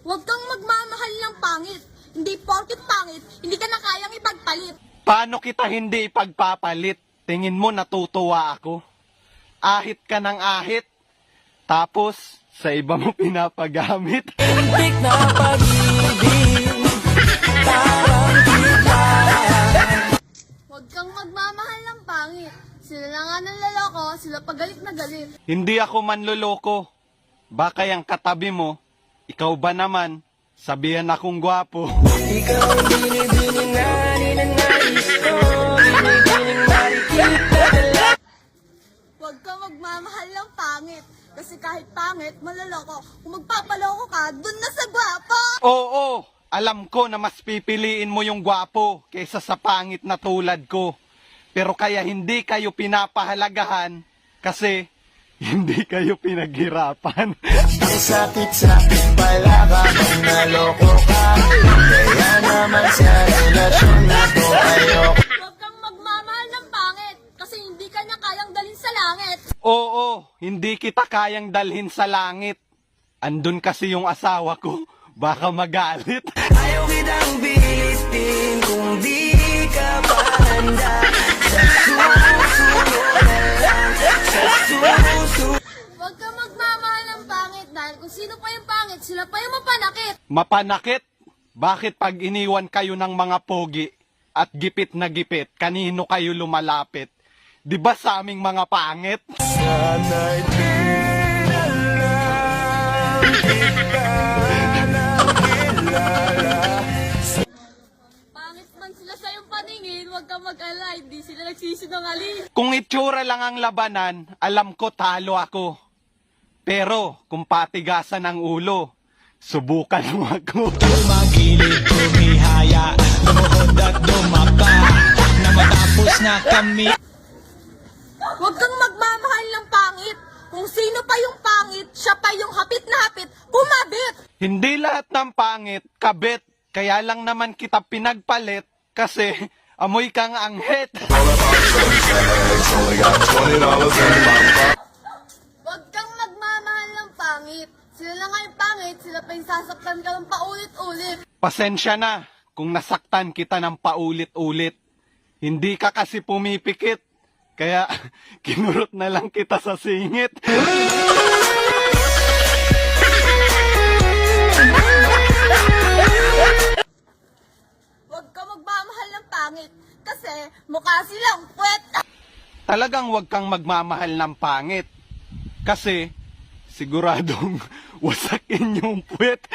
Huwag kang magmamahal ng pangit. Hindi porket pangit, hindi ka na kayang ipagpalit. Paano kita hindi ipagpapalit? Tingin mo natutuwa ako? Ahit ka ng ahit, tapos sa iba mo pinapagamit. Muntik na pag-ibig, parang kita. Huwag kang magmamahal ng pangit. Sila na nga ng laloko, sila pagalit na galit. Hindi ako manloloko. Baka yung katabi mo, ikaw ba naman, sabihan akong gwapo. Ikaw ang binibini na ninanais ko, binibining marikita dala. Huwag kang magmamahal ng pangit. Kasi kahit pangit, maloloko. Kung magpapaloko ka, dun na sa gwapo. Oo, alam ko na mas pipiliin mo yung gwapo kaysa sa pangit na tulad ko. Pero kaya hindi kayo pinapahalagahan kasi hindi kayo pinaghirapan. Ang sakit-sakit pala kapag naloko ka, kaya naman sa relasyon na to ayoko. Huwag kang magmamahal ng pangit. Kasi hindi ka niya kayang dalhin sa langit. Oo, hindi kita kayang dalhin sa langit. Andun kasi yung asawa ko, baka magalit. Ayaw kitang bilitin kung di ka pa handa. Sa susunod na lang, sa susunod. Huwag kang magmamahal ng pangit dahil kung sino pa yung pangit, sila pa yung mapanakit. Mapanakit? Bakit pag iniwan kayo ng mga pogi at gipit na gipit, kanino kayo lumalapit? Di ba sa aming mga pangit? Sana'y di na lang kita nakilala. Pangit man sila sa iyong paningin, huwag kang mag-alala, hindi sila nagsisinungaling. Kung itsura lang ang labanan, alam ko talo ako. Pero kung patigasan ang ulo, subukan mo ako. Tumagilid, tumihaya, lumuhod at dumapa, na matapos na kami. Huwag kang magmamahal ng pangit. Kung sino pa yung pangit, siya pa yung hapit na hapit, pumabit. Hindi lahat ng pangit, kabit. Kaya lang naman kita pinagpalit kasi amoy kang anghit. Huwag kang magmamahal ng pangit. Sila na nga yung pangit, sila pa yung sasaktan ka ng paulit-ulit. Pasensya na kung nasaktan kita ng paulit-ulit. Hindi ka kasi pumipikit. Kaya kinurot na lang kita sa singit. Huwag kang magmamahal ng pangit. Kasi mukha silang puwet. Talagang huwag kang magmamahal ng pangit. Kasi siguradong wasakin yung puwet.